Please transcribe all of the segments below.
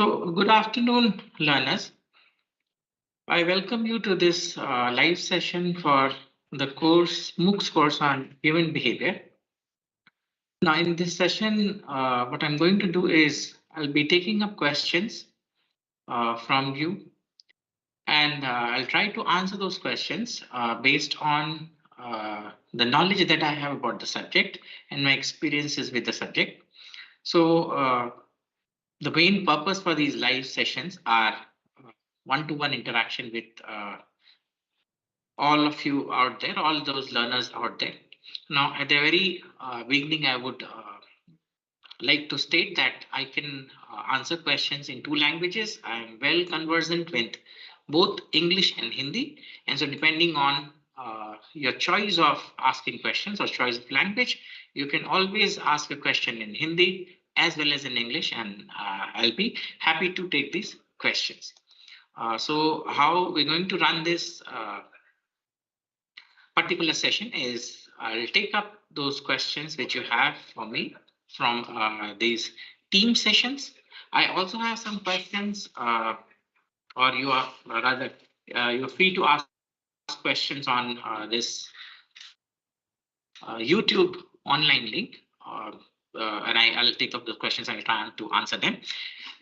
So, good afternoon, learners. I welcome you to this live session for the MOOCs course on human behavior. Now, in this session, what I'm going to do is I'll be taking up questions from you, and I'll try to answer those questions based on the knowledge that I have about the subject and my experiences with the subject. So, the main purpose for these live sessions are one-to-one interaction with all of you out there, all those learners out there. Now, at the very beginning, I would like to state that I can answer questions in two languages. I'm well conversant with both English and Hindi. And so depending on your choice of asking questions or choice of language, you can always ask a question in Hindi as well as in English, and I'll be happy to take these questions. So how we're going to run this particular session is I'll take up those questions which you have for me from these team sessions. I also have some questions, or you are rather you're free to ask questions on this YouTube online link, and I'll take up the questions and try to answer them.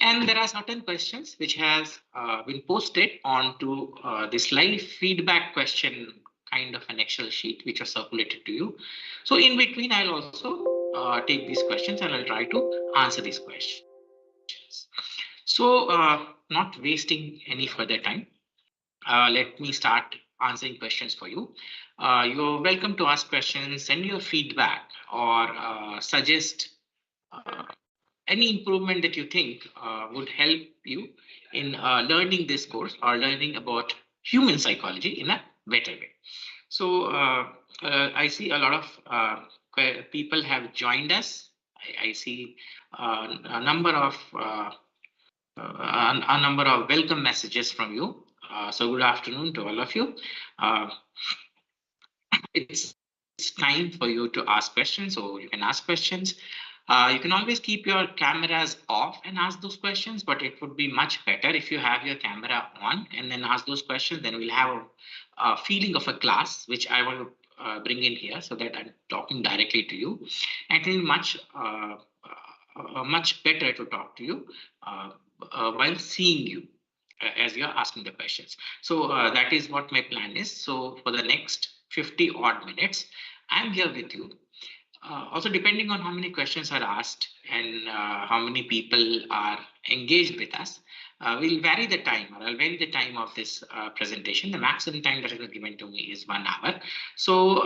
And there are certain questions which has been posted onto this live feedback question kind of an Excel sheet which was circulated to you. So in between, I'll also take these questions and I'll try to answer these questions. So not wasting any further time, let me start answering questions for you. You're welcome to ask questions, send your feedback, or suggest any improvement that you think would help you in learning this course or learning about human psychology in a better way. So I see a lot of people have joined us. I see a number of welcome messages from you. So good afternoon to all of you. It's time for you to ask questions, so you can ask questions. You can always keep your cameras off and ask those questions, but it would be much better if you have your camera on and then ask those questions. Then we'll have a feeling of a class, which I want to bring in here so that I'm talking directly to you. I think much better to talk to you while seeing you as you're asking the questions. So that is what my plan is. So for the next 50 odd minutes, I'm here with you. Also, depending on how many questions are asked and how many people are engaged with us, we'll vary the time, or I'll vary the time of this presentation. The maximum time that is given to me is 1 hour. So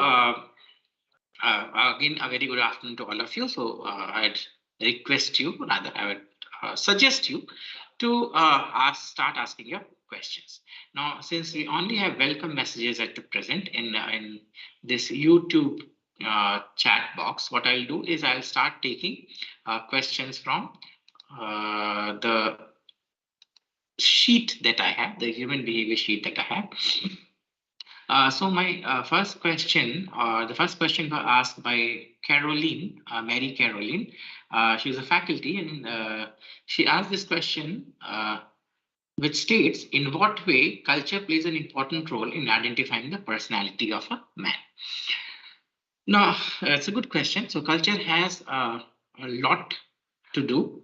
again, a very good afternoon to all of you. So I'd request you, rather I would suggest you to start asking your questions. Now, since we only have welcome messages at the present in this YouTube chat box, what I'll do is I'll start taking questions from the sheet that I have, the human behavior sheet that I have. So my first question, the first question was asked by Caroline, Mary Caroline. She's a faculty, and she asked this question, which states, in what way culture plays an important role in identifying the personality of a man? Now, it's a good question. So culture has a lot to do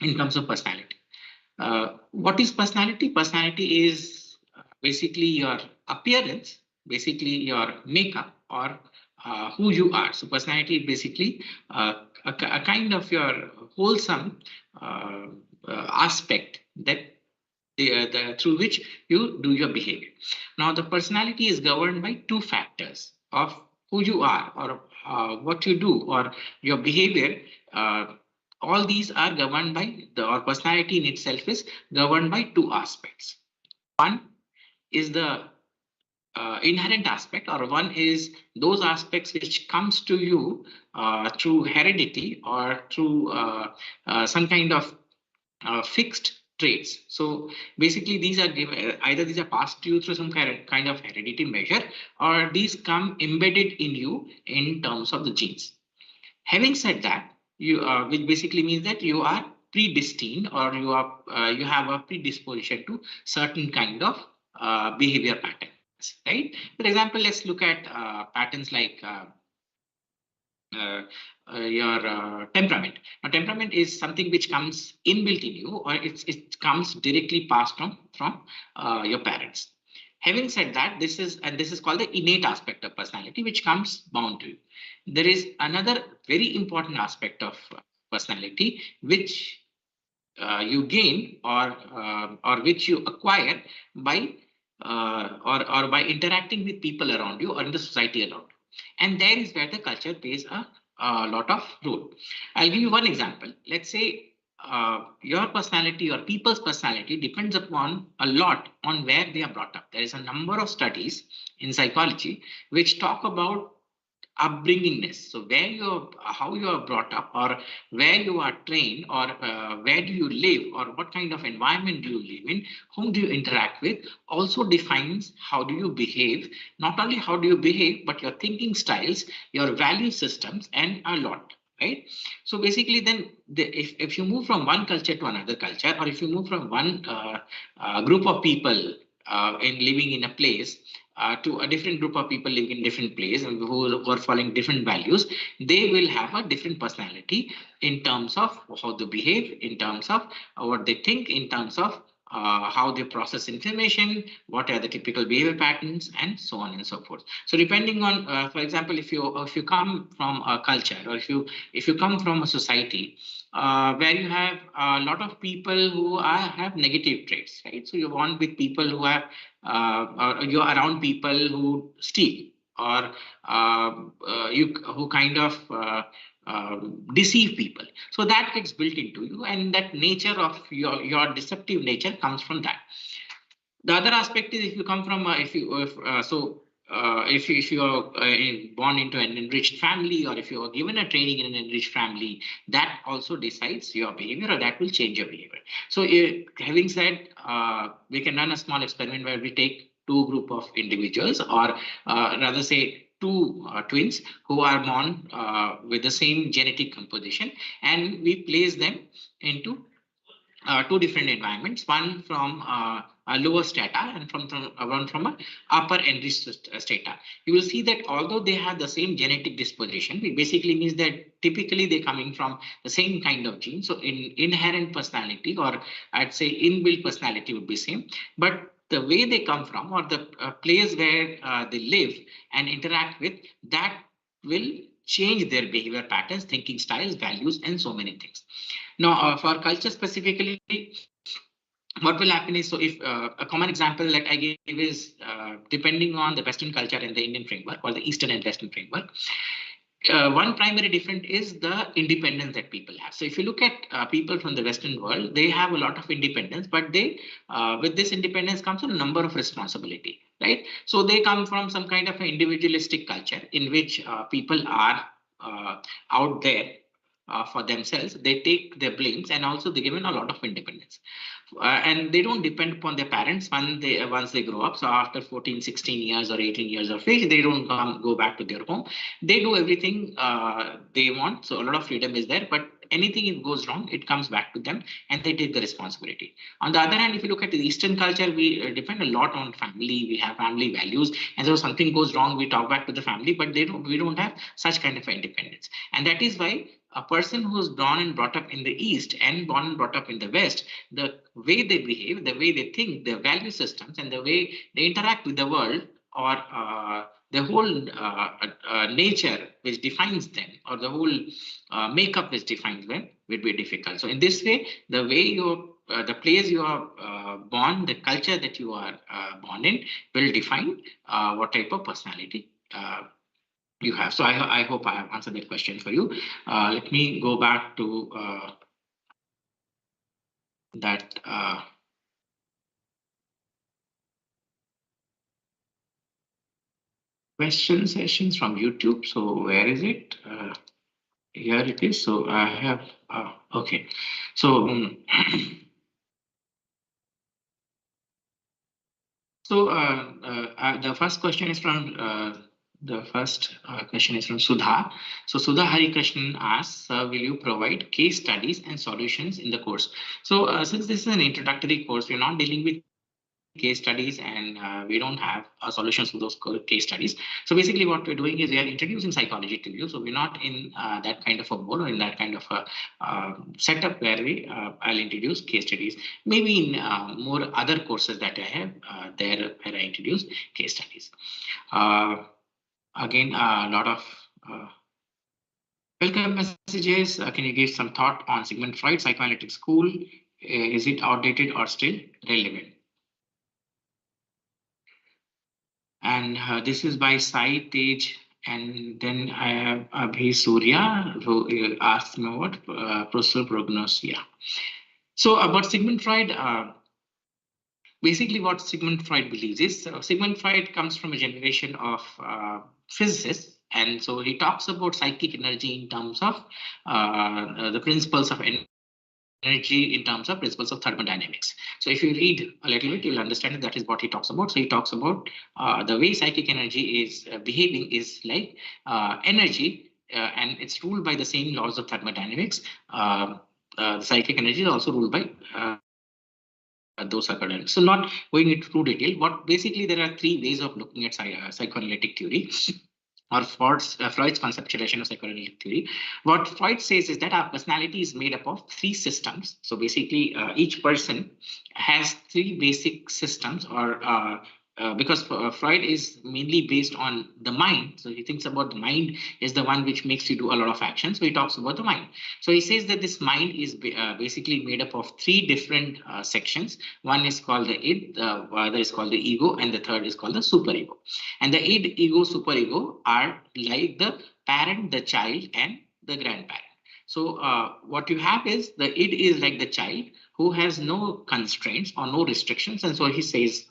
in terms of personality. What is personality? Personality is basically your appearance, basically your makeup, or who you are. So personality is basically a kind of your wholesome aspect that through which you do your behavior. Now, the personality is governed by two factors of who you are, or what you do, or your behavior. All these are governed by or personality in itself is governed by two aspects. One is the inherent aspect, or one is those aspects which comes to you through heredity or through some kind of fixed traits. So basically these are given, either these are passed to you through some kind of heredity measure, or these come embedded in you in terms of the genes. Having said that, you which basically means that you are predestined, or you have a predisposition to certain kind of behavior patterns, right? For example, let's look at patterns like uh, your temperament. Now, temperament is something which comes inbuilt in you, or it comes directly passed on from your parents. Having said that, this is called the innate aspect of personality, which comes bound to you. There is another very important aspect of personality, which you gain, or which you acquire by or by interacting with people around you or in the society around you. And there is where the culture plays a lot of role. I'll give you one example. Let's say your personality or people's personality depends upon a lot on where they are brought up. There is a number of studies in psychology which talk about upbringingness. So where you how you are brought up, or where you are trained, or where do you live, or what kind of environment do you live in, whom do you interact with, also defines how do you behave. Not only how do you behave, but your thinking styles, your value systems, and a lot, right? So basically then if you move from one culture to another culture, or if you move from one group of people in living in a place to a different group of people living in different place, and who are following different values, they will have a different personality in terms of how they behave, in terms of what they think, in terms of how they process information, what are the typical behavior patterns, and so on and so forth. So depending on, for example, if you come from a culture, or if you come from a society where you have a lot of people who have negative traits, right? So you want with people who have or you're around people who steal, or you who kind of deceive people. So that gets built into you, and that nature of your deceptive nature comes from that. The other aspect is, if you come from if you if, so if you are born into an enriched family, or if you are given a training in an enriched family, that also decides your behavior, or that will change your behavior. So having said, we can run a small experiment where we take two group of individuals, or rather say two twins who are born with the same genetic composition, and we place them into two different environments, one from a lower strata, and one from a upper enriched strata. You will see that although they have the same genetic disposition, it basically means that typically they're coming from the same kind of gene. So in inherent personality, or I'd say inbuilt personality, would be same, but the way they come from, or the place where they live and interact with, that will change their behavior patterns, thinking styles, values, and so many things. Now, for culture specifically, what will happen is, so if a common example that I gave is depending on the Western culture and the Indian framework, or the Eastern and Western framework, one primary difference is the independence that people have. So if you look at people from the Western world, they have a lot of independence, but they, with this independence comes a number of responsibility, right? So they come from some kind of an individualistic culture in which people are out there for themselves. They take their blames, and also they're given a lot of independence. And they don't depend upon their parents once they grow up. So after 14, 16 years or 18 years of age, they don't go back to their home. They do everything they want. So a lot of freedom is there, but anything if goes wrong, it comes back to them, and they take the responsibility. On the other hand, if you look at the Eastern culture, we depend a lot on family. We have family values, and so something goes wrong, we talk back to the family, but we don't have such kind of independence. And that is why a person who's born and brought up in the East and born and brought up in the West, the way they behave, the way they think, their value systems, and the way they interact with the world, or the whole nature which defines them, or the whole makeup which defines them, will be difficult. So in this way, the way the place you are born, the culture that you are born in, will define what type of personality you have. So I hope I have answered that question for you. Let me go back to that question sessions from YouTube. So where is it? Here it is. So I have, okay. So, so the first question is from The first question is from Sudha. So Sudha Harikrishnan asks, will you provide case studies and solutions in the course? So since this is an introductory course, we're not dealing with case studies and we don't have solutions to those case studies. So basically what we're doing is we are introducing psychology to you. So we're not in that kind of a mode or in that kind of a setup where I'll introduce case studies. Maybe in more other courses that I have there where I introduce case studies. Uh, Again, a lot of welcome messages. Can you give some thought on Sigmund Freud psychoanalytic school? Is it outdated or still relevant? And this is by Sai Tej. And then I have Abhi Surya who asked me about processor prognosia. So about Sigmund Freud, basically what Sigmund Freud believes is Sigmund Freud comes from a generation of physicists. And so he talks about psychic energy in terms of the principles of energy, in terms of principles of thermodynamics. So if you read a little bit, you'll understand that is what he talks about. So he talks about the way psychic energy is behaving is like energy, and it's ruled by the same laws of thermodynamics. The psychic energy is also ruled by those academics. So not going into too detail, what basically there are three ways of looking at psychoanalytic theory or Freud's conceptualization of psychoanalytic theory. What Freud says is that our personality is made up of three systems. So basically, each person has three basic systems, or because Freud is mainly based on the mind. So he thinks about the mind is the one which makes you do a lot of action. So he talks about the mind. So he says that this mind is basically made up of three different sections. One is called the id, the other is called the ego, and the third is called the superego. And the id, ego, superego are like the parent, the child, and the grandparent. So what you have is the id is like the child who has no constraints or no restrictions. And so he says,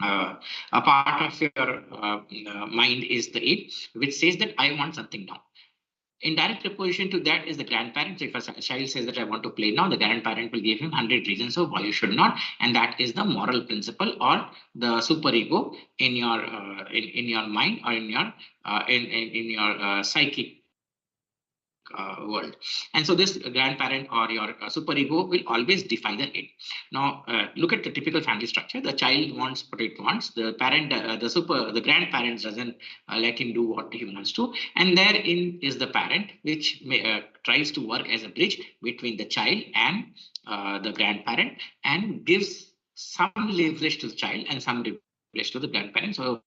a part of your mind is the id, which says that I want something now. In direct opposition to that is the grandparent. So if a child says that I want to play now, the grandparent will give him 100 reasons of why you should not. And that is the moral principle or the superego in your mind or in your psychic world. And so this grandparent or your superego will always define the id. Now, look at the typical family structure. The child wants what it wants. The parent, the grandparent doesn't let him do what he wants to. And therein is the parent, which tries to work as a bridge between the child and the grandparent and gives some leverage to the child and some leverage to the grandparent. So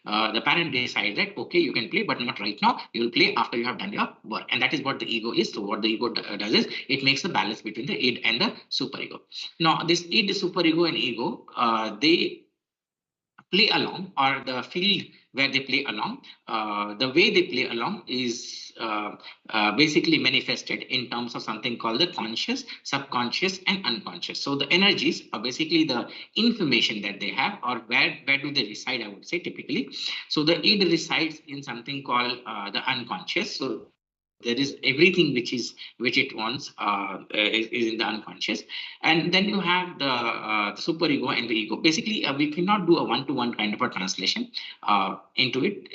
the parent decides that, okay, you can play, but not right now. You will play after you have done your work. And that is what the ego is. So what the ego does is it makes the balance between the id and the superego. Now, this id, superego, and ego, they play along, or the field where they play along, the way they play along is basically manifested in terms of something called the conscious, subconscious, and unconscious. So the energies are basically the information that they have, or where do they reside, I would say, typically. So the id resides in something called the unconscious. So there is everything which it wants is in the unconscious. And then you have the superego and the ego. Basically, we cannot do a one-to-one kind of a translation into it.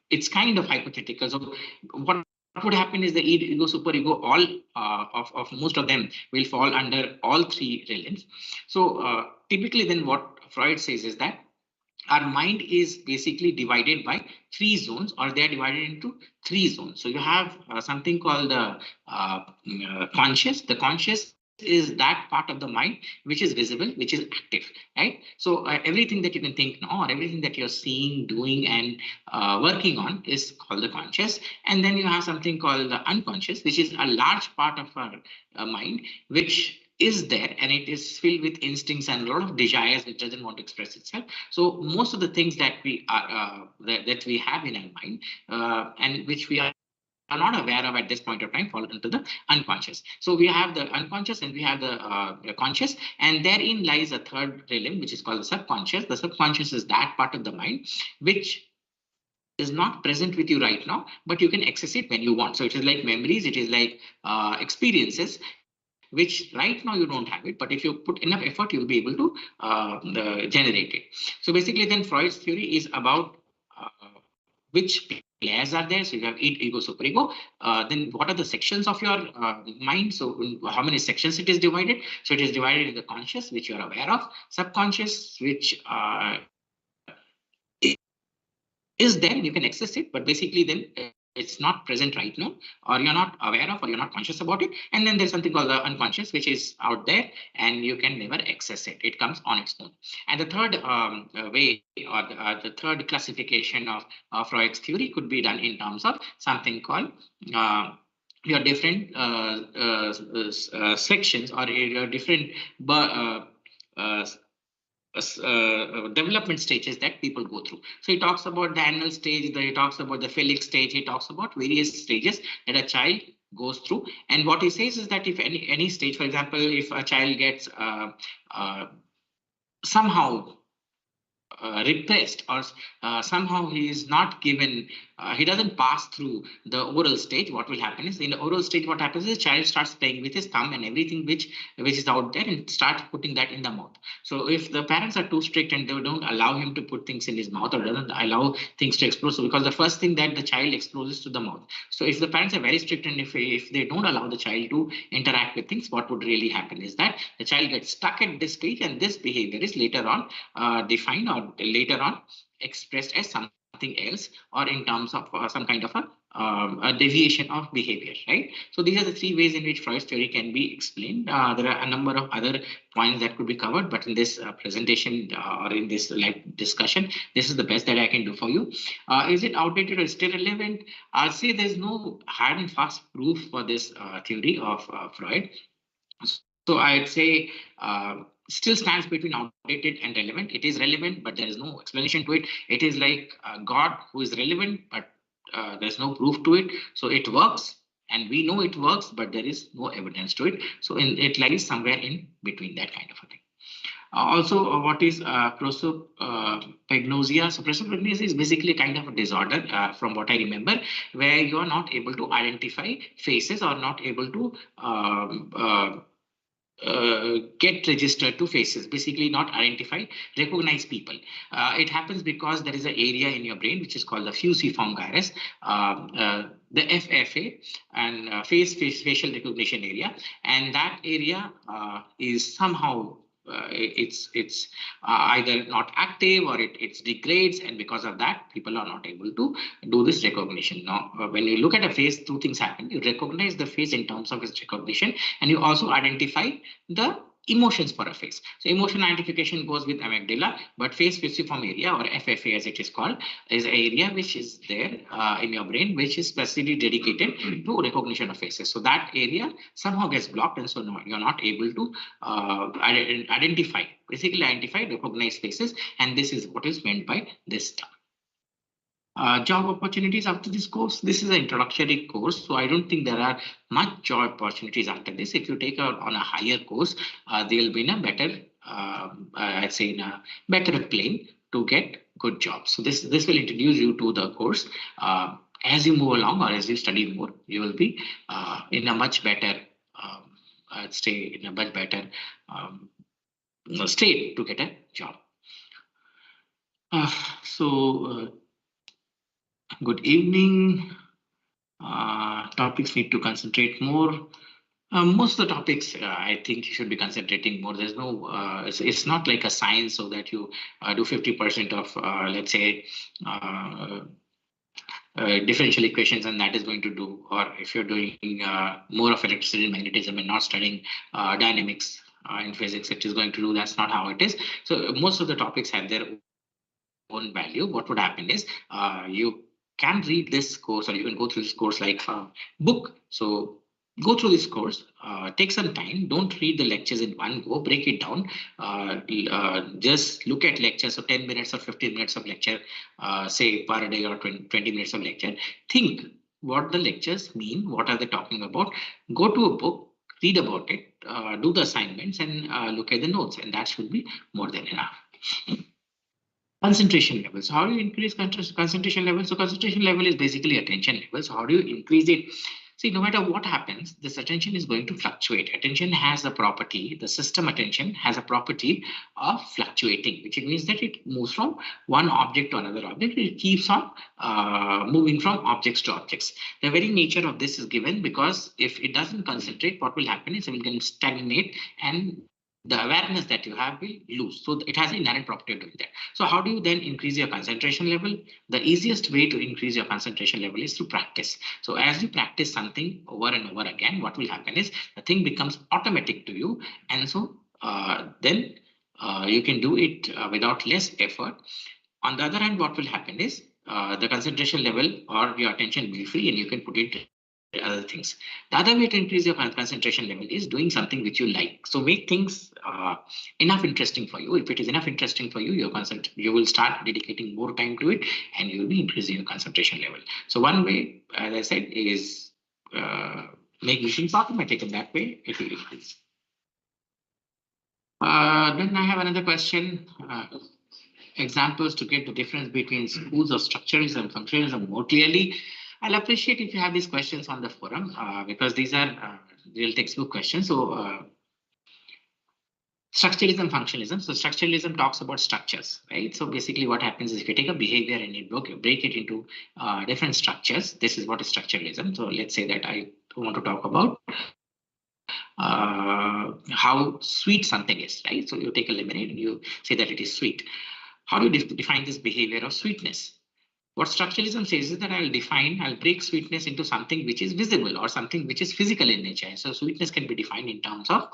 It's kind of hypothetical. So what would happen is the ego, superego, all of most of them will fall under all three realms. So typically, then what Freud says is that our mind is basically divided by three zones, or they are divided into three zones. So you have something called the conscious. The conscious is that part of the mind which is visible, which is active, right? So everything that you can think now, or everything that you're seeing, doing, and working on is called the conscious. And then you have something called the unconscious, which is a large part of our mind, which is there, and it is filled with instincts and a lot of desires which doesn't want to express itself. So most of the things that we are that we have in our mind and which we are not aware of at this point of time fall into the unconscious. So we have the unconscious and we have the conscious, and therein lies a third realm which is called the subconscious. The subconscious is that part of the mind which is not present with you right now, but you can access it when you want. So it is like memories, it is like experiences which right now you don't have it, but if you put enough effort, you'll be able to generate it. So basically, then Freud's theory is about which players are there. So you have ego, superego. Then what are the sections of your mind? So how many sections it is divided? So it is divided in the conscious, which you are aware of, subconscious, which is there and you can access it, but basically then it's not present right now, or you're not aware of, or you're not conscious about it. And then there's something called the unconscious, which is out there and you can never access it. It comes on its own. And the third way, or the third classification of Freud's theory could be done in terms of something called your different sections, or your different development stages that people go through. So he talks about the anal stage, he talks about the phallic stage, he talks about various stages that a child goes through. And what he says is that if any stage, for example, if a child gets somehow repressed, or somehow he is not given, he doesn't pass through the oral stage, what will happen is in the oral stage, what happens is the child starts playing with his thumb and everything which is out there, and starts putting that in the mouth. So if the parents are too strict and they don't allow him to put things in his mouth, or doesn't allow things to explore, so because the first thing that the child explores is to the mouth. So if the parents are very strict, and if they don't allow the child to interact with things, what would really happen is that the child gets stuck at this stage, and this behavior is later on defined, or later on expressed as something else, or in terms of some kind of a deviation of behavior, right? So these are the three ways in which Freud's theory can be explained. There are a number of other points that could be covered, but in this presentation or in this live discussion, this is the best that I can do for you. Is it outdated or still relevant? I'll say there's no hard and fast proof for this theory of Freud. So I'd say still stands between outdated and relevant. It is relevant, but there is no explanation to it. It is like God, who is relevant, but there's no proof to it. So it works, and we know it works, but there is no evidence to it. So it lies somewhere in between, that kind of a thing. Also, what is prosopagnosia? So prosopagnosia is basically kind of a disorder, from what I remember, where you are not able to identify faces, or not able to get registered to faces, basically not identify, recognize people. It happens because there is an area in your brain which is called the fusiform gyrus, the FFA, and facial recognition area, and that area is somehow it's either not active, or it degrades, and because of that people are not able to do this recognition. Now when you look at a face, two things happen. You recognize the face in terms of its recognition, and you also identify the emotions for a face. So emotion identification goes with amygdala, but face fusiform area, or FFA as it is called, is an area which is there in your brain, which is specifically dedicated to recognition of faces. So that area somehow gets blocked, and so no, you're not able to identify, recognize faces, and this is what is meant by this term. Job opportunities after this course. This is an introductory course, so I don't think there are much job opportunities after this. If you take on a higher course, they'll be in a better, I'd say, in a better plane to get good jobs. So this will introduce you to the course. As you move along, or as you study more, you will be in a much better, I'd say, in a much better state to get a job. Good evening. Topics need to concentrate more. Most of the topics, I think you should be concentrating more. There's no, it's not like a science, so that you do 50% of, let's say, differential equations, and that is going to do, or if you're doing more of electricity and magnetism and not studying dynamics in physics, it is going to do. That's not how it is. So most of the topics have their own value. What would happen is you can read this course, or you can go through this course like a book. So go through this course, take some time, don't read the lectures in one go, break it down, just look at lectures, so 10 minutes or 15 minutes of lecture, say per day, or 20 minutes of lecture. Think what the lectures mean, what are they talking about, go to a book, read about it, do the assignments, and look at the notes, and that should be more than enough. Concentration levels. How do you increase concentration level? So concentration level is basically attention level. So how do you increase it? See, no matter what happens, this attention is going to fluctuate. Attention has a property, the system attention has a property of fluctuating, which means that it moves from one object to another object. It keeps on moving from objects to objects. The very nature of this is given because if it doesn't concentrate, what will happen is it will stagnate and the awareness that you have will lose. So it has an inherent property of doing that. So how do you then increase your concentration level? The easiest way to increase your concentration level is through practice. So as you practice something over and over again, what will happen is the thing becomes automatic to you. And so then you can do it without less effort. On the other hand, what will happen is the concentration level or your attention will be free and you can put it other things. The other way to increase your concentration level is doing something which you like. So make things enough interesting for you. If it is enough interesting for you, you will start dedicating more time to it and you will be increasing your concentration level. So one way, as I said, is make things automatic. In that way, it will increase. Then I have another question. Examples to get the difference between schools of structuralism and functionalism more clearly. I'll appreciate if you have these questions on the forum because these are real textbook questions. So structuralism, functionalism. So structuralism talks about structures, right? So basically what happens is if you take a behavior and you break it into different structures, this is what is structuralism. So let's say that I want to talk about how sweet something is, right? So you take a lemonade and you say that it is sweet. How do you define this behavior of sweetness? What structuralism says is that I'll break sweetness into something which is visible or something which is physical in nature. So sweetness can be defined in terms of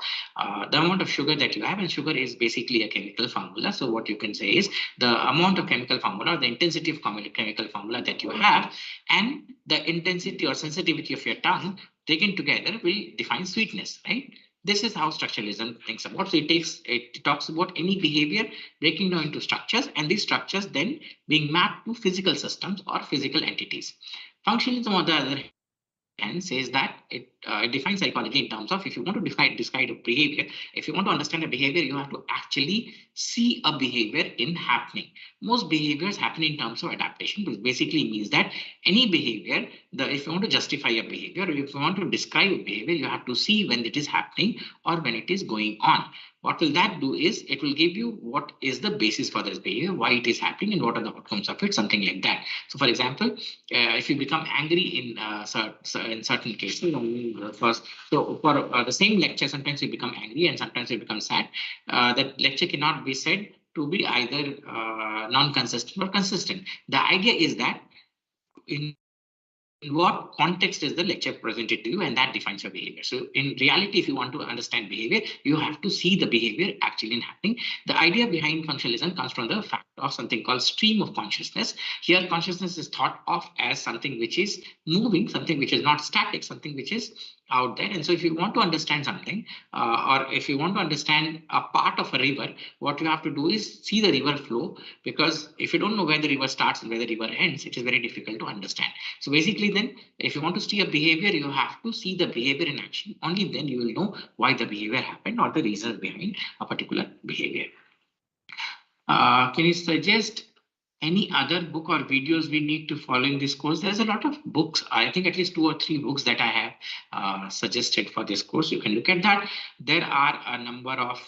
the amount of sugar that you have, and sugar is basically a chemical formula. So what you can say is the amount of chemical formula, or the intensity of chemical formula that you have, and the intensity or sensitivity of your tongue taken together will define sweetness, right? This is how structuralism thinks about. So it talks about any behavior breaking down into structures, and these structures then being mapped to physical systems or physical entities. Functionalism, on the other hand, says that it defines psychology in terms of if you want to define this kind of behavior, if you want to understand a behavior, you have to actually see a behavior in happening. Most behaviors happen in terms of adaptation, which basically means that any behavior, if you want to justify a behavior, or if you want to describe a behavior, you have to see when it is happening or when it is going on. What will that do is it will give you what is the basis for this behavior, why it is happening, and what are the outcomes of it, something like that. So, for example, if you become angry in certain cases, for the same lecture, sometimes you become angry and sometimes you become sad. That lecture cannot be said to be either non-consistent or consistent. The idea is that in what context is the lecture presented to you, and that defines your behavior. So in reality, if you want to understand behavior, you have to see the behavior actually happening. The idea behind functionalism comes from the fact of something called stream of consciousness. Here, consciousness is thought of as something which is moving, something which is not static, something which is out there. And so if you want to understand something, or if you want to understand a part of a river, what you have to do is see the river flow, because if you don't know where the river starts and where the river ends, it is very difficult to understand. So basically then, if you want to see a behavior, you have to see the behavior in action. Only then you will know why the behavior happened or the reasons behind a particular behavior. Can you suggest any other book or videos we need to follow in this course? There's a lot of books. I think at least 2 or 3 books that I have suggested for this course. You can look at that. There are a number of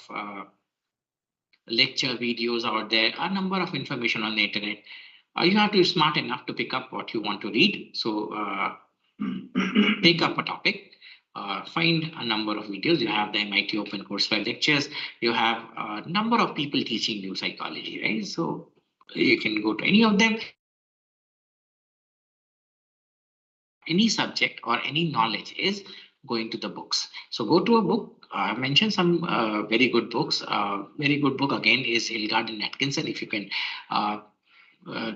lecture videos out there, a number of information on the internet. You have to be smart enough to pick up what you want to read. So pick up a topic. Find a number of videos. You have the MIT Open Courseware lectures. You have a number of people teaching you psychology, right? So you can go to any of them. Any subject or any knowledge is going to the books. So go to a book. I mentioned some very good books. Very good book again is Hilgard and Atkinson. If you can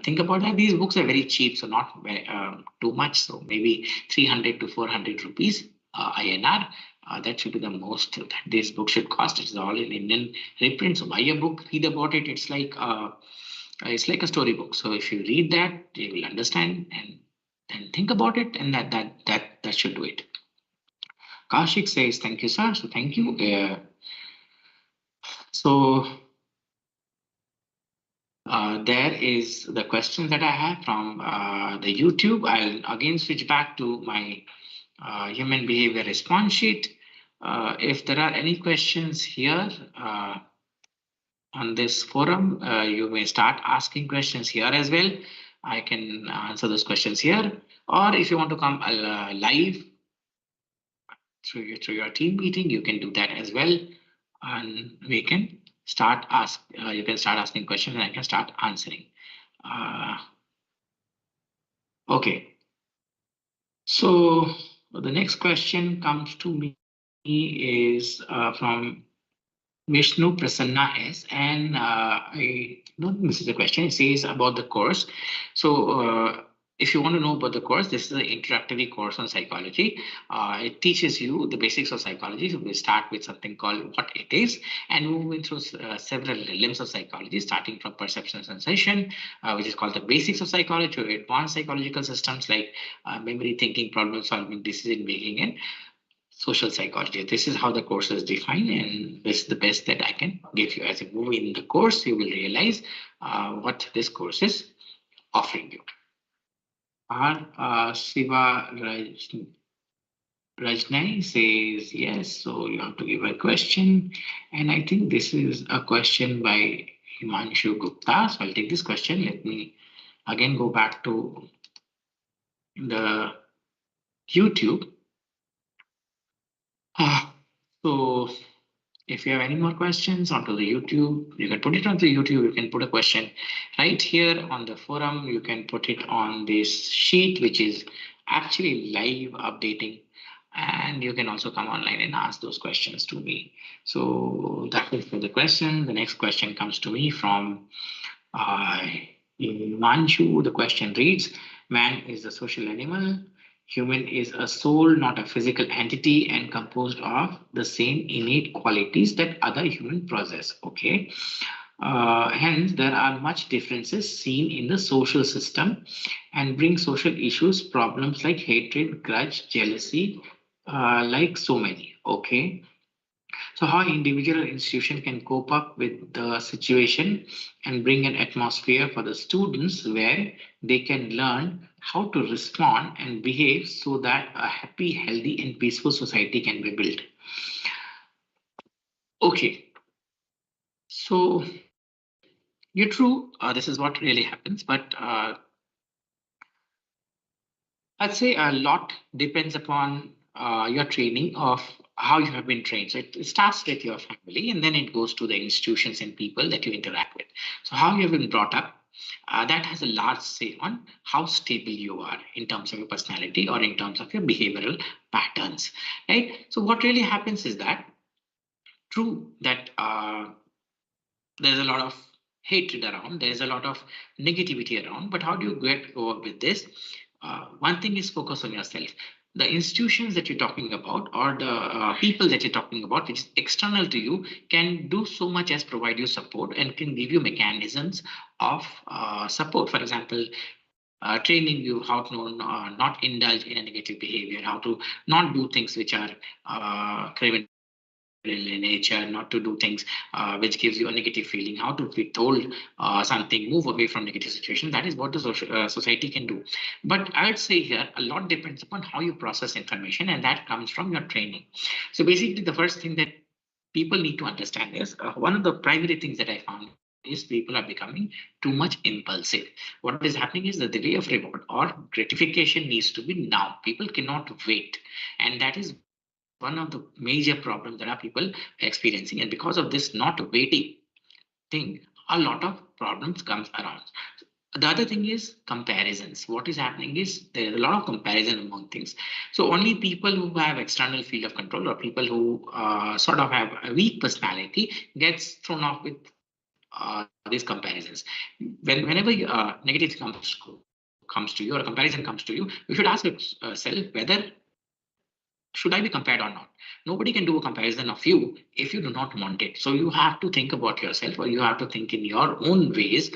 think about that, these books are very cheap, so not very, too much. So maybe 300 to 400 rupees INR. That should be the most that this book should cost. It's all in Indian reprint. So buy a book, read about it. It's like a storybook. So if you read that, you will understand and think about it, and that should do it. Kaushik says, "Thank you, sir." So thank you. There is the question that I have from the YouTube. I'll again switch back to my human behavior response sheet. If there are any questions here on this forum, you may start asking questions here as well. I can answer those questions here. Or if you want to come live through your team meeting, you can do that as well. And we can you can start asking questions and I can start answering. Uh, okay. So the next question comes to me is from Vishnu Prasanna S. And I don't miss the question. It says about the course. So if you want to know about the course, this is an introductory course on psychology. It teaches you the basics of psychology. So we start with something called what it is, and we move through several limbs of psychology, starting from perception and sensation, which is called the basics of psychology, to advanced psychological systems like memory, thinking, problem solving, decision making, and social psychology. This is how the course is defined, and this is the best that I can give you. As you move in the course, you will realize what this course is offering you. R. Siva Rajnai says yes, so you have to give a question. And I think this is a question by Himanshu Gupta. So I'll take this question. Let me again go back to the YouTube. So if you have any more questions onto the YouTube, you can put it onto YouTube. You can put a question right here on the forum. You can put it on this sheet, which is actually live updating. And you can also come online and ask those questions to me. So that is for the question. The next question comes to me from Manchu. The question reads, man is a social animal. Human is a soul, not a physical entity, and composed of the same innate qualities that other human possess. Okay. Hence, there are much differences seen in the social system and bring social issues, problems like hatred, grudge, jealousy, like so many. Okay. So how individual or institution can cope up with the situation and bring an atmosphere for the students where they can learn how to respond and behave so that a happy, healthy, and peaceful society can be built. Okay, so you're true. This is what really happens, but I'd say a lot depends upon your training of how you have been trained. So it starts with your family and then it goes to the institutions and people that you interact with. So how you have been brought up, that has a large say on how stable you are in terms of your personality or in terms of your behavioral patterns, right? So what really happens is that true that there's a lot of hatred around, there's a lot of negativity around, but how do you get over with this? One thing is focus on yourself. The institutions that you're talking about or the people that you're talking about, which is external to you, can do so much as provide you support and can give you mechanisms of support. For example, training you how to not indulge in a negative behavior, how to not do things which are criminal in nature, not to do things which gives you a negative feeling, how to be told something, move away from negative situation. That is what the society can do. But I would say here a lot depends upon how you process information, and that comes from your training. So basically, the first thing that people need to understand is one of the primary things that I found is people are becoming too much impulsive. What is happening is the delay of reward or gratification needs to be now. People cannot wait, and that is one of the major problems that are people experiencing. And because of this not waiting thing, a lot of problems comes around. The other thing is comparisons. What is happening is there's a lot of comparison among things. So only people who have external field of control or people who sort of have a weak personality gets thrown off with these comparisons. Whenever negative comes to you or a comparison comes to you, you should ask yourself whether should I be compared or not. Nobody can do a comparison of you if you do not want it. So you have to think about yourself, or you have to think in your own ways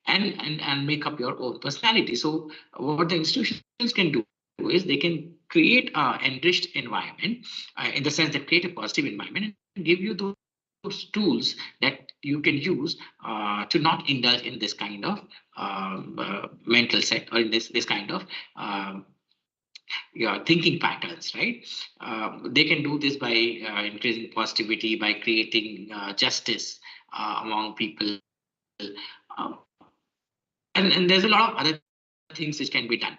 and make up your own personality. So what the institutions can do is they can create an enriched environment, in the sense that create a positive environment and give you those tools that you can use to not indulge in this kind of mental set or in this kind of your thinking patterns, right? They can do this by increasing positivity, by creating justice among people. And there's a lot of other things which can be done.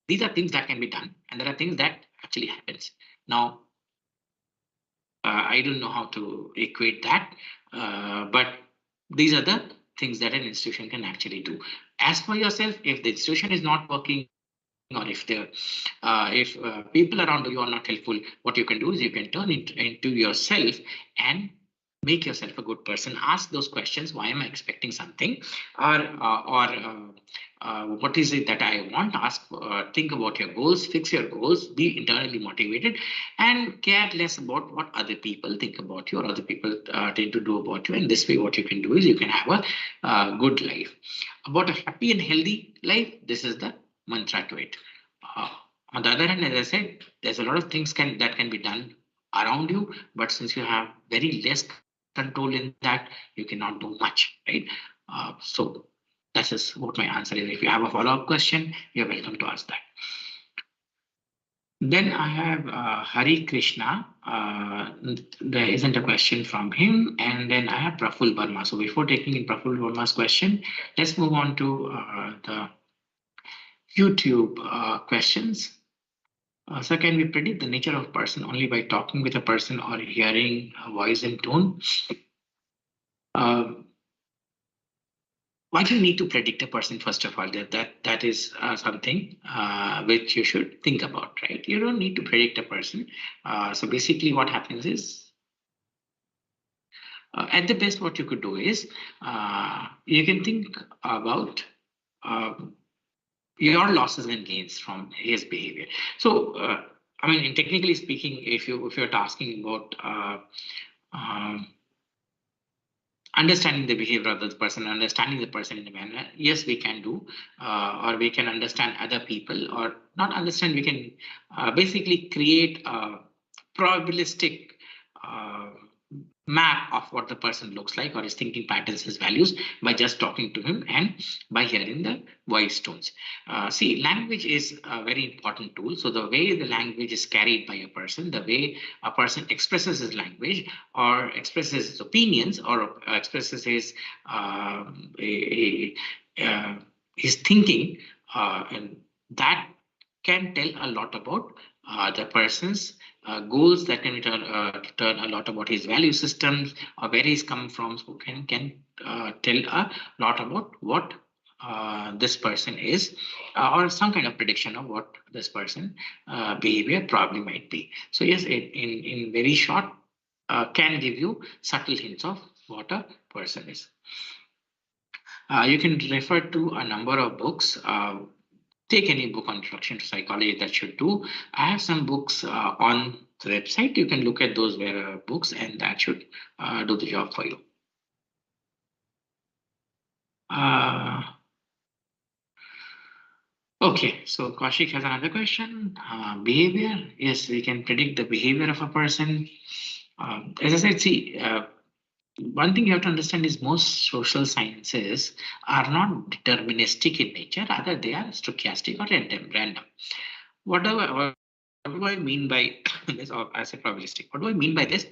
These are things that can be done, and there are things that actually happens. Now, I don't know how to equate that, but these are the things that an institution can actually do. As for yourself, if the institution is not working, or if people around you are not helpful, what you can do is you can turn it into yourself and make yourself a good person. Ask those questions: why am I expecting something, or what is it that I want? Ask, think about your goals, fix your goals, be internally motivated, and care less about what other people think about you or other people tend to do about you. And this way, what you can do is you can have a good life. About a happy and healthy life, this is the mantra to it. Uh, on the other hand, as I said, there's a lot of things that can be done around you, but since you have very less control in that, you cannot do much, right? So that is what my answer is. If you have a follow-up question, you're welcome to ask that. Then I have Hari Krishna. There isn't a question from him. And then I have Praful Verma. So before taking in Praful Verma's question, let's move on to the YouTube questions. So can we predict the nature of a person only by talking with a person or hearing a voice and tone? Uh, why do you need to predict a person? First of all, that is something which you should think about, right? You don't need to predict a person. So basically, what happens is, at the best, what you could do is you can think about your losses and gains from his behavior. So, I mean, technically speaking, if you're asking about um, understanding the behavior of the person, understanding the person in a manner, yes, we can do, or we can understand other people, or not understand. We can basically create a probabilistic uh, map of what the person looks like, or his thinking patterns, his values, by just talking to him and by hearing the voice tones. See, language is a very important tool. So the way the language is carried by a person, the way a person expresses his language, or expresses his opinions, or expresses his thinking, and that can tell a lot about the person's goals, that can turn a lot about his value systems, or where he's come from. So can tell a lot about what this person is, or some kind of prediction of what this person behavior probably might be. So yes, in very short, can give you subtle hints of what a person is. You can refer to a number of books. Take any book on introduction to psychology, that should do. I have some books on the website. You can look at those books, and that should do the job for you. Okay, so Kaushik has another question. Behavior. Yes, we can predict the behavior of a person. As I said, see, one thing you have to understand is most social sciences are not deterministic in nature, rather they are stochastic or random. What do I mean by this? Or I say probabilistic. What do I mean by this?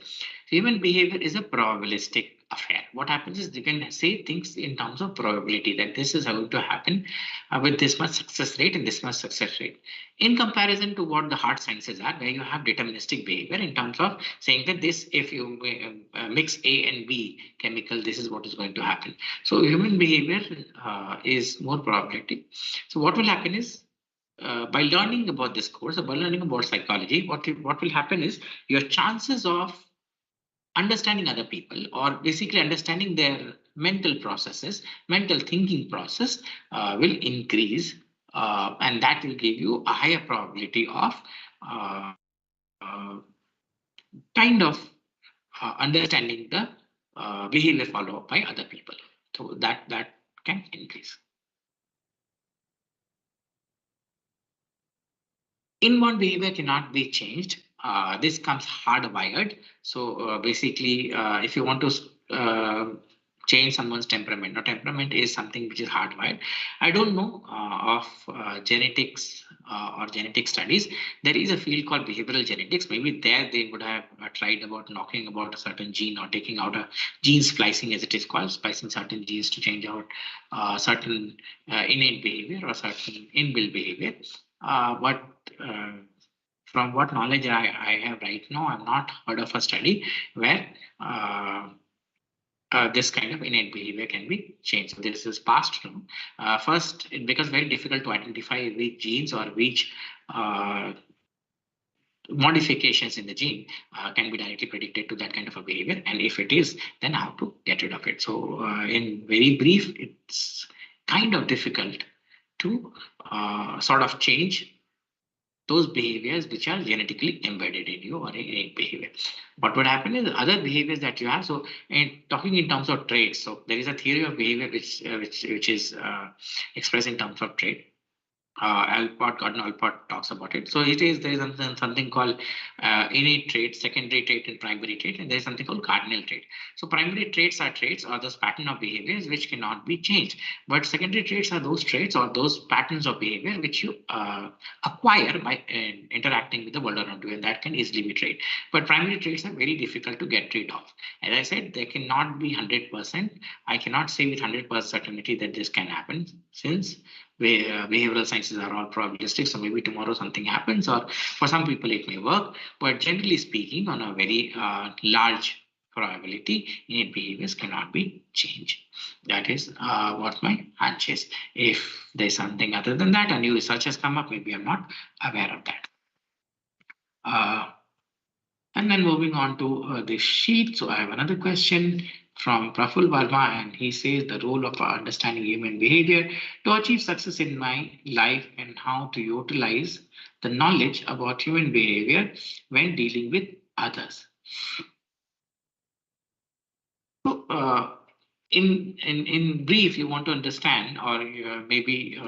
Human behavior is a probabilistic affair. What happens is you can say things in terms of probability, that this is going to happen with this much success rate and this much success rate, in comparison to what the hard sciences are, where you have deterministic behavior in terms of saying that this, if you mix A and B chemical, this is what is going to happen. So human behavior is more probabilistic. So what will happen is, by learning about this course, or by learning about psychology, what will happen is your chances of understanding other people, or basically understanding their mental processes, mental thinking process, will increase, and that will give you a higher probability of uh, kind of understanding the behavior followed by other people. So that can increase. Inborn behavior cannot be changed. This comes hardwired. So basically, if you want to change someone's temperament, now temperament is something which is hardwired. I don't know of genetics or genetic studies, there is a field called behavioral genetics. Maybe there they would have tried about knocking about a certain gene or taking out a gene splicing, as it is called, splicing certain genes to change out certain innate behavior or certain inbuilt behavior. But from what knowledge I have right now, I've not heard of a study where this kind of innate behavior can be changed. So this is passed through. First, it becomes very difficult to identify which genes or which modifications in the gene can be directly predicted to that kind of a behavior. And if it is, then how to get rid of it. So in very brief, it's kind of difficult to sort of change those behaviors which are genetically embedded in you or in innate behavior. What would happen is other behaviors that you have. So, in talking in terms of traits, so there is a theory of behavior which is expressed in terms of trait. Gordon Alport talks about it. So there is something called innate trait, secondary trait, and primary trait, and there is something called cardinal trait. So primary traits are traits or those pattern of behaviors which cannot be changed. But secondary traits are those traits or those patterns of behavior which you acquire by interacting with the world around you, and that can easily be trained. But primary traits are very difficult to get rid of. As I said, they cannot be 100%. I cannot say with 100% certainty that this can happen, since behavioral sciences are all probabilistic. So maybe tomorrow something happens, or for some people it may work. But generally speaking, on a very large probability, innate behaviors cannot be changed. That is what my hunch is. If there's something other than that, a new research has come up, maybe I'm not aware of that. And then moving on to this sheet. So I have another question from Praful Verma, and he says the role of understanding human behavior to achieve success in my life and how to utilize the knowledge about human behavior when dealing with others. So, in brief, you want to understand, or maybe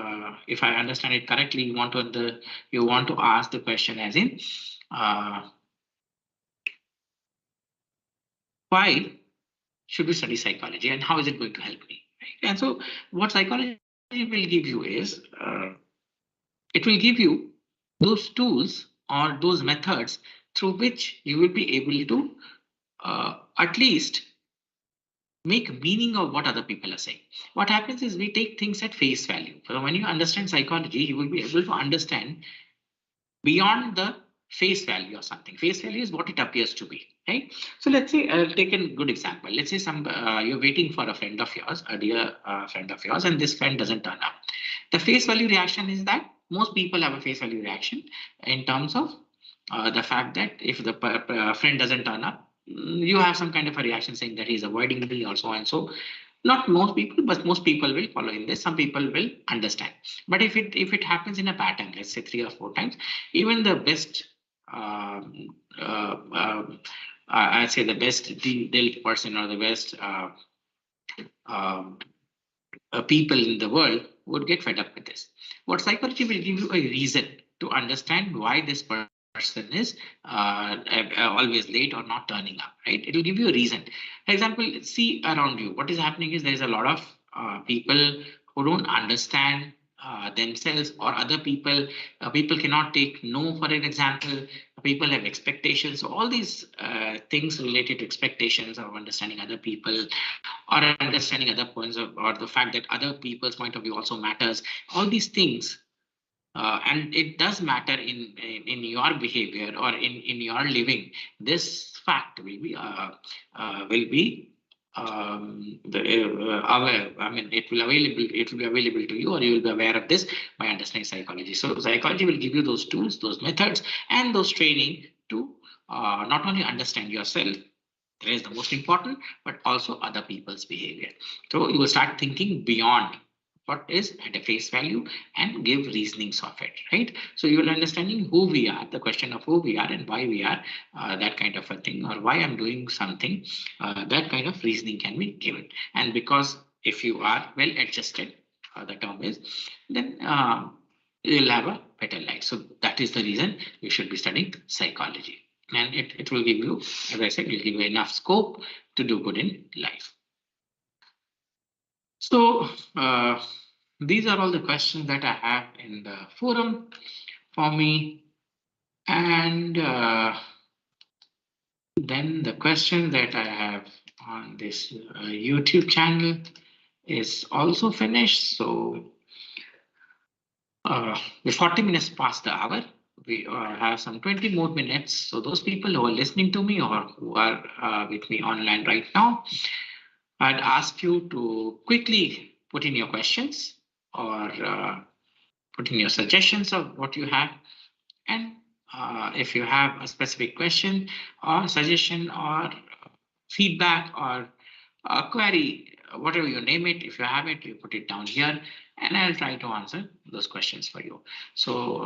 if I understand it correctly, you want to ask the question as in why should we study psychology and how is it going to help me? Right? And so what psychology will give you is, it will give you those tools or those methods through which you will be able to at least make meaning of what other people are saying. What happens is we take things at face value. So when you understand psychology, you will be able to understand beyond the face value of something. Face value is what it appears to be, right? So let's say, I'll take a good example. Let's say you're waiting for a friend of yours, a dear friend of yours, and this friend doesn't turn up. The face value reaction is that most people have a face value reaction in terms of the fact that if the friend doesn't turn up, you have some kind of a reaction saying that he's avoiding me or so and so. Not most people, but most people will follow in this. Some people will understand. But if it happens in a pattern, let's say 3 or 4 times, even the best, I'd say the best dealt person or the best people in the world would get fed up with this. What psychology will give you a reason to understand why this person is always late or not turning up, right? It will give you a reason. For example, see around you. What is happening is there is a lot of people who don't understand themselves or other people. People cannot take no, for an example. People have expectations. So all these things related to expectations of understanding other people or understanding other points of, or the fact that other people's point of view also matters. All these things. And it does matter in your behavior or in your living. This fact will be aware. I mean, it will be available to you, or you will be aware of this by understanding psychology. So psychology will give you those tools, those methods, and those training to not only understand yourself. That is the most important, but also other people's behavior. So you will start thinking beyond what is at a face value and give reasonings of it, right? So you will understanding who we are, the question of who we are and why we are, that kind of a thing, or why I'm doing something, that kind of reasoning can be given. And because if you are well adjusted, the term is, then you'll have a better life. So that is the reason you should be studying psychology. And it will give you, as I said, it will give you enough scope to do good in life. So these are all the questions that I have in the forum. for me. And then the question that I have on this YouTube channel is also finished. So we're 40 minutes past the hour. We have some 20 more minutes. So those people who are listening to me or who are with me online right now, I'd ask you to quickly put in your questions or put in your suggestions of what you have. And if you have a specific question or suggestion or feedback or a query, whatever you name it, if you have it, you put it down here and I'll try to answer those questions for you. So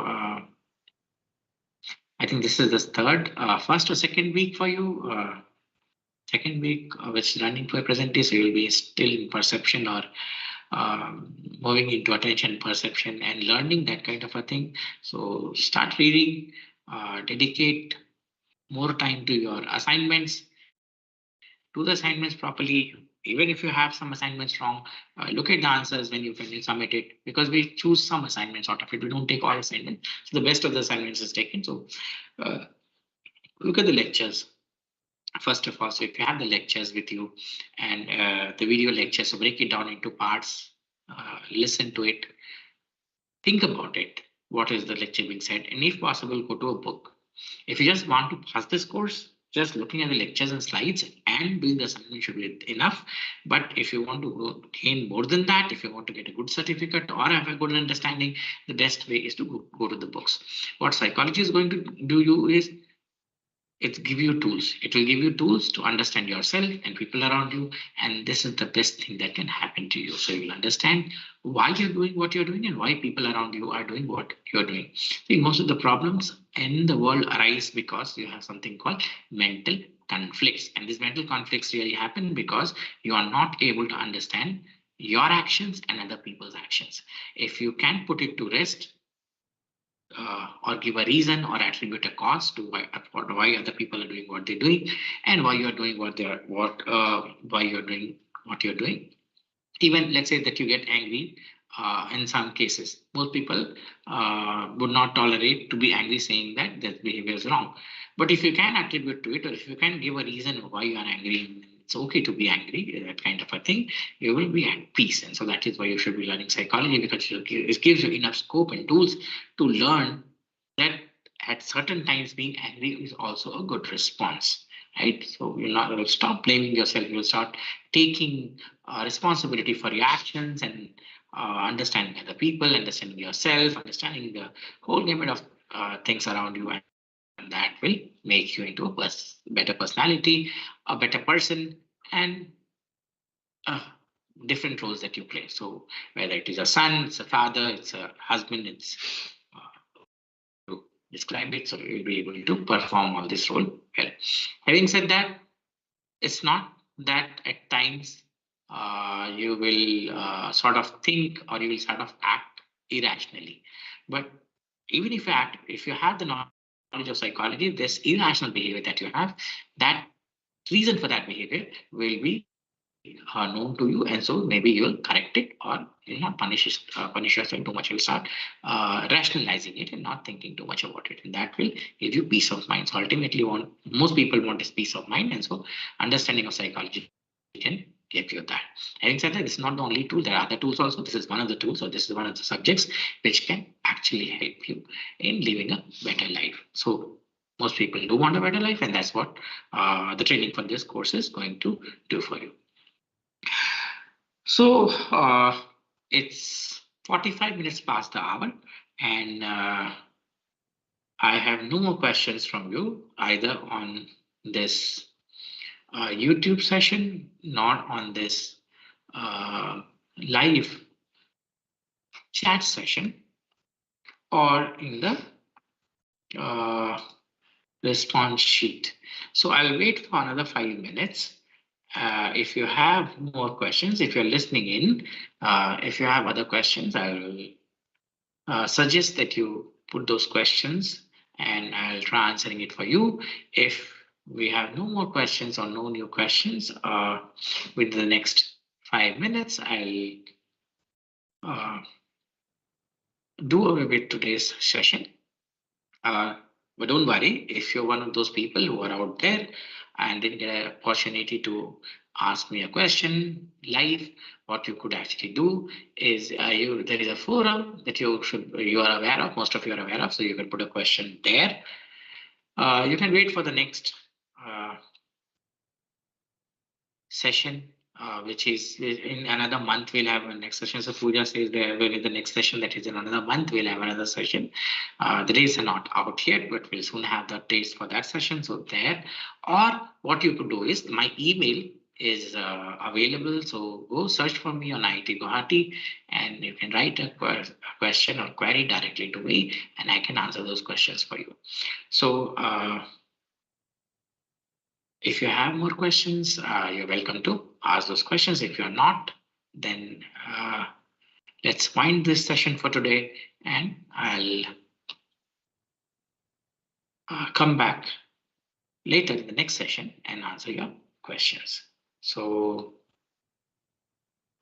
I think this is the third, first or second week for you. Second week, which is running to a present day, so you'll be still in perception or moving into attention, perception, and learning, that kind of a thing. So start reading, dedicate more time to your assignments, do the assignments properly. Even if you have some assignments wrong, look at the answers when you submit it, because we choose some assignments out of it. We don't take all assignments. So the best of the assignments is taken. So uh, look at the lectures. First of all, so if you have the lectures with you and the video lectures, so break it down into parts, listen to it, think about it. What is the lecture being said? And if possible, go to a book. If you just want to pass this course, just looking at the lectures and slides and doing the assignment should be enough. But if you want to gain more than that, if you want to get a good certificate or have a good understanding, the best way is to go to the books. What psychology is going to do you is it give you tools. It will give you tools to understand yourself and people around you. And this is the best thing that can happen to you. So you'll understand why you're doing what you're doing and why people around you are doing what you're doing. See, most of the problems in the world arise because you have something called mental conflicts. And these mental conflicts really happen because you are not able to understand your actions and other people's actions. If you can put it to rest, or give a reason or attribute a cause to why other people are doing what they're doing and why you're doing why you're doing what you're doing. Even let's say that you get angry, in some cases most people would not tolerate to be angry, saying that this behavior is wrong. But if you can attribute to it, or if you can give a reason why you are angry, it's okay to be angry, that kind of a thing, you will be at peace. And so that is why you should be learning psychology, because it gives you enough scope and tools to learn that at certain times being angry is also a good response, right? So you'll stop blaming yourself. You'll start taking responsibility for your actions and understanding other people, understanding yourself, understanding the whole gamut of things around you, and that will make you into a better personality, a better person, and uh, different roles that you play. So whether it is a son, it's a father, it's a husband, it's to describe it, so you'll be able to perform all this role well. Having said that, it's not that at times you will sort of think or you will sort of act irrationally. But even if you have the knowledge of psychology, this irrational behavior that you have, that reason for that behavior will be known to you, and so maybe you'll correct it, or you'll not punish yourself too much. You'll start rationalizing it and not thinking too much about it, and that will give you peace of mind. So ultimately, most people want is peace of mind, and so understanding of psychology can give you that. Having said that, this is not the only tool. There are other tools also. This is one of the tools, or this is one of the subjects which can actually help you in living a better life. So most people do want a better life, and that's what the training for this course is going to do for you. So it's 45 minutes past the hour, and I have no more questions from you either on this YouTube session, nor on this live chat session, or in the response sheet. So I'll wait for another 5 minutes. If you have more questions, if you're listening in, if you have other questions, I will suggest that you put those questions and I'll try answering it for you. If we have no more questions or no new questions within the next 5 minutes, I'll do away with today's session. But don't worry, if you're one of those people who are out there and didn't get an opportunity to ask me a question live, what you could actually do is there is a forum that you are aware of, most of you are aware of, so you can put a question there. You can wait for the next uh, session, which is in another month. We'll have a next session. So Pooja says there will be the next session that is in another month. We'll have another session. The dates are not out yet, but we'll soon have the dates for that session. So there, or what you could do is my email is available. So go search for me on IIT Guwahati and you can write a question or query directly to me and I can answer those questions for you. So if you have more questions, you're welcome to ask those questions. If you're not, then let's wind this session for today and I'll come back later in the next session and answer your questions. So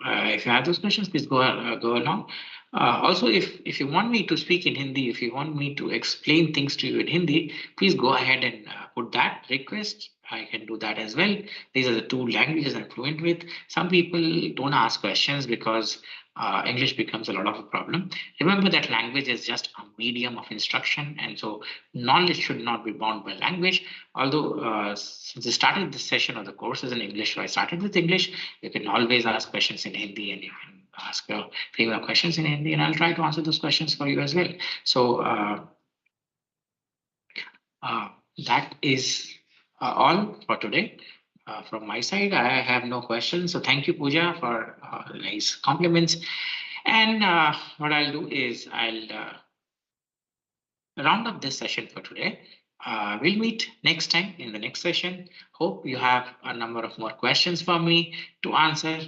if you have those questions, please go along. Also, if you want me to speak in Hindi, if you want me to explain things to you in Hindi, please go ahead and put that request. I can do that as well. These are the two languages I'm fluent with. Some people don't ask questions because English becomes a lot of a problem. Remember that language is just a medium of instruction, and so knowledge should not be bound by language. Although since I started this session of the course is in English, so I started with English. You can always ask questions in Hindi, and you can ask your favorite questions in Hindi, and I'll try to answer those questions for you as well. So that is all for today. From my side, I have no questions. So thank you, Pooja, for nice compliments. And what I'll do is I'll round up this session for today. We'll meet next time in the next session. Hope you have a number of more questions for me to answer.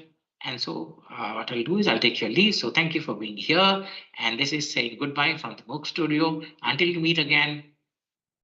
And so what I'll do is I'll take your leave. So thank you for being here. And this is saying goodbye from the MOOC studio. Until you meet again,